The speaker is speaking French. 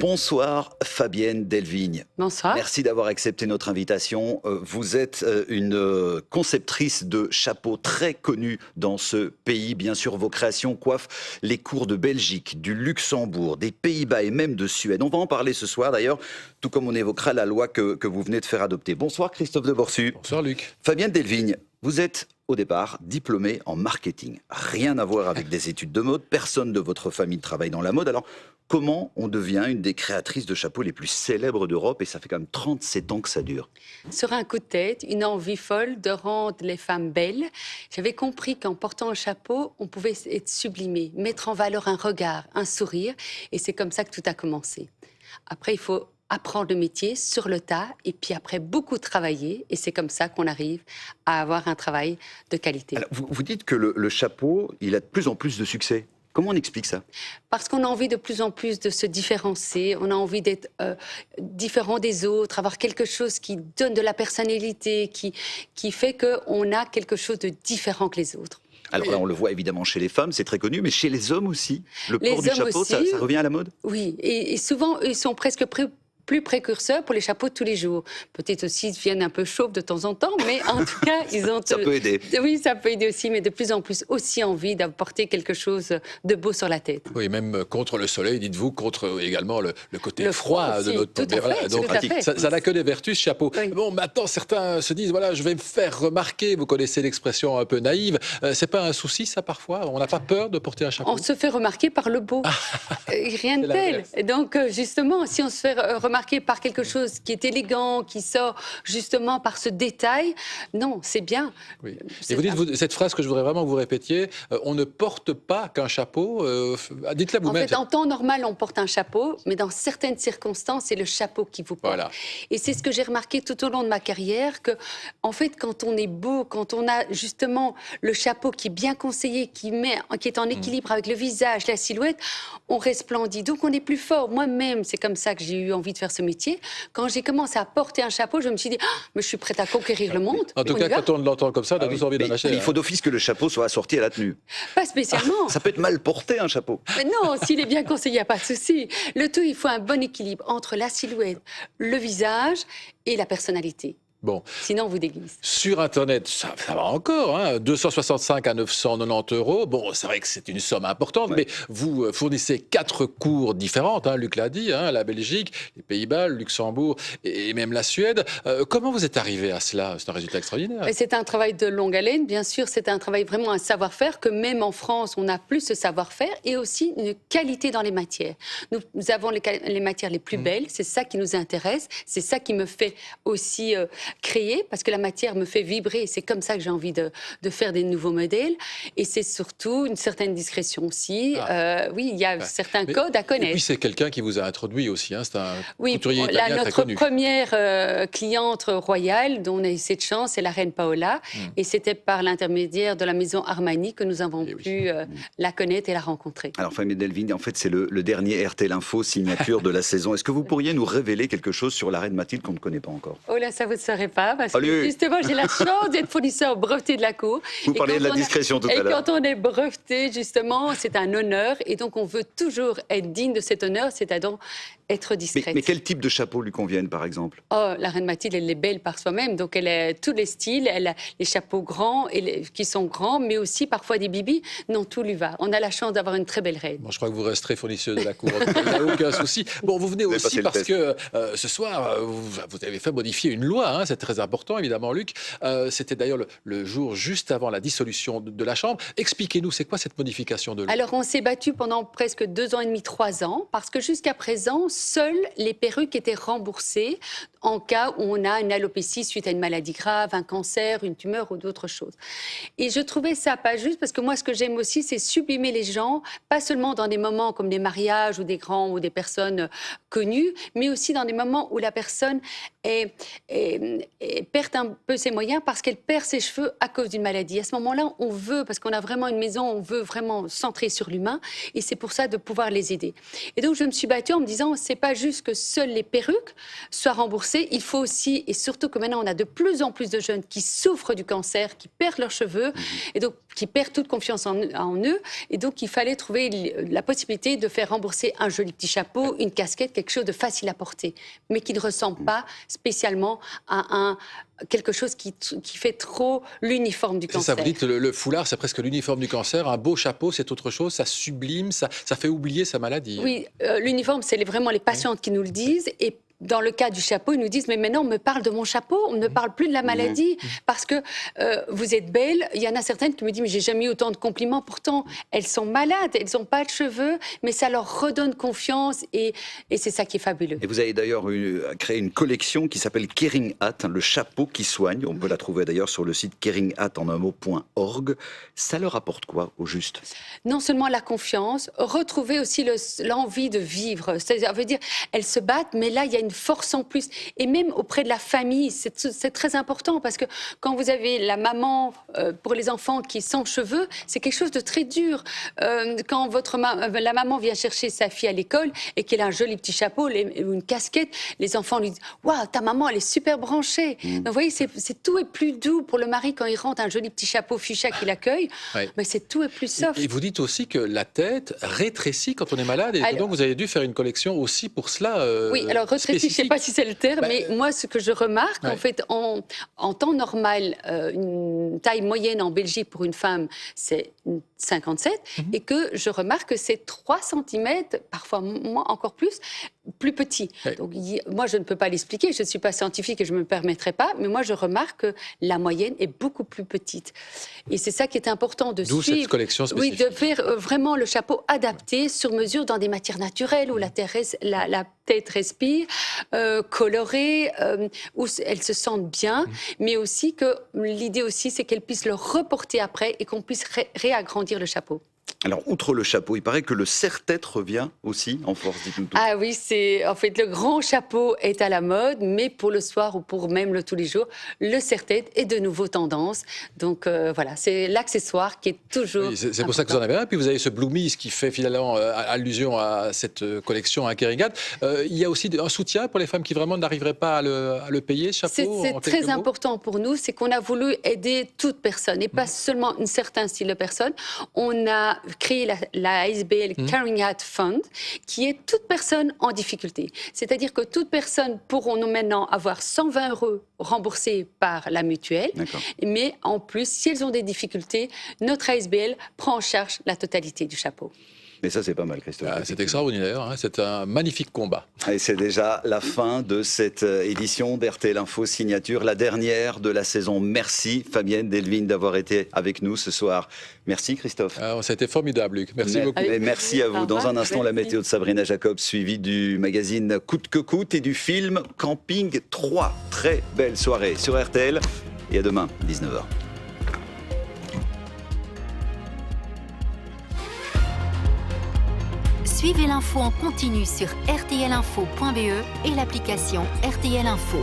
Bonsoir Fabienne Delvigne. Bonsoir. Merci d'avoir accepté notre invitation. Vous êtes une conceptrice de chapeaux très connue dans ce pays. Bien sûr, vos créations coiffent les cours de Belgique, du Luxembourg, des Pays-Bas et même de Suède. On va en parler ce soir d'ailleurs, tout comme on évoquera la loi que vous venez de faire adopter. Bonsoir Christophe de Borsu. Bonsoir Luc. Fabienne Delvigne, vous êtes au départ diplômée en marketing. Rien à voir avec des études de mode. Personne de votre famille travaille dans la mode. Alors, comment on devient une des créatrices de chapeaux les plus célèbres d'Europe? Et ça fait quand même 37 ans que ça dure. Sur un coup de tête, une envie folle de rendre les femmes belles. J'avais compris qu'en portant un chapeau, on pouvait être sublimé, mettre en valeur un regard, un sourire. Et c'est comme ça que tout a commencé. Après, il faut apprendre le métier sur le tas et puis après beaucoup travailler. Et c'est comme ça qu'on arrive à avoir un travail de qualité. Alors, vous dites que le chapeau, il a de plus en plus de succès. Comment on explique ça? Parce qu'on a envie de plus en plus de se différencier, on a envie d'être différent des autres, avoir quelque chose qui donne de la personnalité, qui fait qu'on a quelque chose de différent que les autres. Alors là, on le voit évidemment chez les femmes, c'est très connu, mais chez les hommes aussi. Le Les port du hommes chapeau, aussi, ça revient à la mode? Oui, et souvent, ils sont presque plus précurseurs pour les chapeaux de tous les jours. Peut-être aussi, ils deviennent un peu chauves de temps en temps, mais en tout cas, ils ont... Ça peut aider. Oui, ça peut aider aussi, mais de plus en plus aussi envie d'apporter quelque chose de beau sur la tête. Oui, même contre le soleil, dites-vous, contre également le côté Le froid froid de aussi, notre tout à Voilà, fait, donc tout à fait. ça n'a que des vertus, ce chapeau. Oui. Bon, maintenant, certains se disent, voilà, je vais me faire remarquer, vous connaissez l'expression un peu naïve, c'est pas un souci, ça, parfois? On n'a pas peur de porter un chapeau? On se fait remarquer par le beau. Rien de C'est tel. l'inverse. Et donc, justement, si on se fait remarquer par quelque chose qui est élégant, qui sort justement par ce détail, non, c'est bien. Oui. C'est Et vous dites, un- cette phrase que je voudrais vraiment que vous répétiez, on ne porte pas qu'un chapeau, dites-la En vous-même. fait, en temps normal, on porte un chapeau, mais dans certaines circonstances, c'est le chapeau qui vous porte. Voilà. Et c'est ce que j'ai remarqué tout au long de ma carrière, que, en fait, quand on est beau, quand on a justement le chapeau qui est bien conseillé, qui est en équilibre avec le visage, la silhouette, on resplendit. Donc, on est plus fort. Moi-même, c'est comme ça que j'ai eu envie de faire ce métier. Quand j'ai commencé à porter un chapeau, je me suis dit, ah, mais je suis prête à conquérir le monde. En tout On y cas, va. quand on l'entend comme ça, on a tous envie d'en Mais acheter. il faut d'office que le chapeau soit assorti à la tenue. Pas spécialement. Ça peut être mal porté, un chapeau. Mais non, s'il est bien conseillé, il n'y a pas de souci. Le tout, il faut un bon équilibre entre la silhouette, le visage et la personnalité. Bon. Sinon, on vous déguise. Sur Internet, ça va encore, hein, 265 à 990 euros. Bon, c'est vrai que c'est une somme importante, mais vous fournissez 4 cours différentes, hein, Luc l'a dit, hein, la Belgique, les Pays-Bas, le Luxembourg et même la Suède. Comment vous êtes arrivé à cela? C'est un résultat extraordinaire. Mais c'est un travail de longue haleine, bien sûr. C'est un travail vraiment un savoir-faire que même en France, on a plus ce savoir-faire et aussi une qualité dans les matières. Nous avons les matières les plus belles, c'est ça qui nous intéresse, c'est ça qui me fait aussi créer, parce que la matière me fait vibrer. C'est comme ça que j'ai envie de faire des nouveaux modèles. Et c'est surtout une certaine discrétion aussi. Oui, il y a certains codes à Et connaître. puis c'est quelqu'un qui vous a introduit aussi, hein, c'est un Oui, couturier italien très notre connu. première cliente royale, dont on a eu cette chance, c'est la reine Paola. Et c'était par l'intermédiaire de la maison Armani que nous avons Eh oui. pu la connaître et la rencontrer. Alors, Fabienne Delvigne, en fait, c'est le dernier RTL Info signature de la saison. Est-ce que vous pourriez nous révéler quelque chose sur la reine Mathilde qu'on ne connaît pas encore? Oh là, ça vous ne saurez pas, parce que Allez. justement, j'ai la chance d'être fournisseur breveté de la cour. Vous Et parliez quand de la on a- discrétion tout à Et l'heure. quand on est breveté, justement, c'est un honneur. Et donc, on veut toujours être digne de cet honneur, c'est-à-dire être discrète. Mais quel type de chapeau lui conviennent, par exemple? Oh, la reine Mathilde, elle est belle par soi-même, donc elle a tous les styles, elle a les chapeaux grands, qui sont grands, mais aussi parfois des bibis. Non, tout lui va. On a la chance d'avoir une très belle reine. Bon, je crois que vous resterez fournisseur de la cour. Il n'y a aucun souci. Bon, vous venez Vous avez passé aussi le parce test. que ce soir, vous avez fait modifier une loi. Hein, c'est très important, évidemment, Luc. C'était d'ailleurs le jour juste avant la dissolution de la Chambre. Expliquez-nous, c'est quoi cette modification de loi? Alors, on s'est battu pendant presque 2 ans et demi, 3 ans, parce que jusqu'à présent, seules les perruques étaient remboursées en cas où on a une alopécie suite à une maladie grave, un cancer, une tumeur ou d'autres choses. Et je trouvais ça pas juste, parce que moi, ce que j'aime aussi, c'est sublimer les gens, pas seulement dans des moments comme des mariages ou des grands ou des personnes connues, mais aussi dans des moments où la personne est perd un peu ses moyens parce qu'elle perd ses cheveux à cause d'une maladie. À ce moment-là, on veut, parce qu'on a vraiment une maison, on veut vraiment centrer sur l'humain, et c'est pour ça de pouvoir les aider. Et donc, je me suis battue en me disant, c'est pas juste que seules les perruques soient remboursées, il faut aussi, et surtout que maintenant, on a de plus en plus de jeunes qui souffrent du cancer, qui perdent leurs cheveux, et donc qui perdent toute confiance en eux, et donc il fallait trouver la possibilité de faire rembourser un joli petit chapeau, une casquette, quelque chose de facile à porter, mais qui ne ressemble pas spécialement à quelque chose qui fait trop l'uniforme du cancer. C'est ça, vous dites le foulard, c'est presque l'uniforme du cancer. Un beau chapeau, c'est autre chose, ça sublime, ça fait oublier sa maladie. Oui, l'uniforme, c'est vraiment les patientes qui nous le disent. Et dans le cas du chapeau, ils nous disent « Mais maintenant, on me parle de mon chapeau, on ne parle plus de la maladie. Parce que vous êtes belle. » Il y en a certaines qui me disent « Mais j'ai jamais eu autant de compliments. » Pourtant, elles sont malades, elles n'ont pas de cheveux, mais ça leur redonne confiance et c'est ça qui est fabuleux. Et vous avez d'ailleurs créé une collection qui s'appelle Caring Hat, le chapeau qui soigne. On peut la trouver d'ailleurs sur le site caringhat.org. Ça leur apporte quoi, au juste? Non seulement la confiance, retrouver aussi l'envie de vivre. Ça veut dire, elles se battent, mais là, il y a une force en plus. Et même auprès de la famille, c'est très important parce que quand vous avez la maman pour les enfants qui est sans cheveux, c'est quelque chose de très dur. Quand la maman vient chercher sa fille à l'école et qu'elle a un joli petit chapeau ou une casquette, les enfants lui disent « Waouh, ta maman, elle est super branchée !» Donc, vous voyez, tout est plus doux pour le mari quand il rentre un joli petit chapeau fuchsia qui l'accueille. Ouais. Mais tout est plus soft. Et vous dites aussi que la tête rétrécit quand on est malade, et donc vous avez dû faire une collection aussi pour cela. Oui, alors rétrécit, je ne sais pas si c'est le terme, mais moi, ce que je remarque, en fait, en temps normal, une taille moyenne en Belgique pour une femme, c'est 57, et que je remarque que c'est 3 cm, parfois moins, encore plus petit. Ouais. Donc, moi, je ne peux pas l'expliquer, je ne suis pas scientifique et je ne me permettrai pas, mais moi, je remarque que la moyenne est beaucoup plus petite. Et c'est ça qui est important de D'où suivre. cette collection spécifique. Oui, de faire vraiment le chapeau adapté, sur mesure, dans des matières naturelles, où la tête respire, colorée, où elles se sentent bien, mais aussi que l'idée aussi, c'est qu'elles puissent le reporter après et qu'on puisse réagrandir le chapeau. Alors, outre le chapeau, il paraît que le serre-tête revient aussi en force, dites-nous tout. Ah oui, en fait, le grand chapeau est à la mode, mais pour le soir ou pour même le tous les jours, le serre-tête est de nouveau tendance. Donc voilà, c'est l'accessoire qui est toujours Oui, c'est pour ça que vous en avez un. Puis vous avez ce Bloomies qui fait finalement allusion à cette collection à Caring Hat. Il y a aussi un soutien pour les femmes qui vraiment n'arriveraient pas à le payer, ce chapeau. C'est très important pour nous, c'est qu'on a voulu aider toute personne et pas seulement un certain style de personne. On a créé la ASBL Caring Hat Fund, qui est toute personne en difficulté. C'est-à-dire que toute personne pourront nous maintenant avoir 120 € remboursés par la mutuelle, mais en plus, si elles ont des difficultés, notre ASBL prend en charge la totalité du chapeau. Mais ça, c'est pas mal, Christophe. C'est extraordinaire, hein, c'est un magnifique combat. Et c'est déjà la fin de cette édition d'RTL Info Signature, la dernière de la saison. Merci Fabienne Delvin d'avoir été avec nous ce soir. Merci Christophe. Ça a été formidable, Luc. Merci beaucoup. Et merci à vous. Dans un instant, la météo de Sabrina Jacob, suivie du magazine Coûte que coûte et du film Camping 3. Très belle soirée sur RTL et à demain, 19h. Suivez l'info en continu sur rtlinfo.be et l'application RTL Info.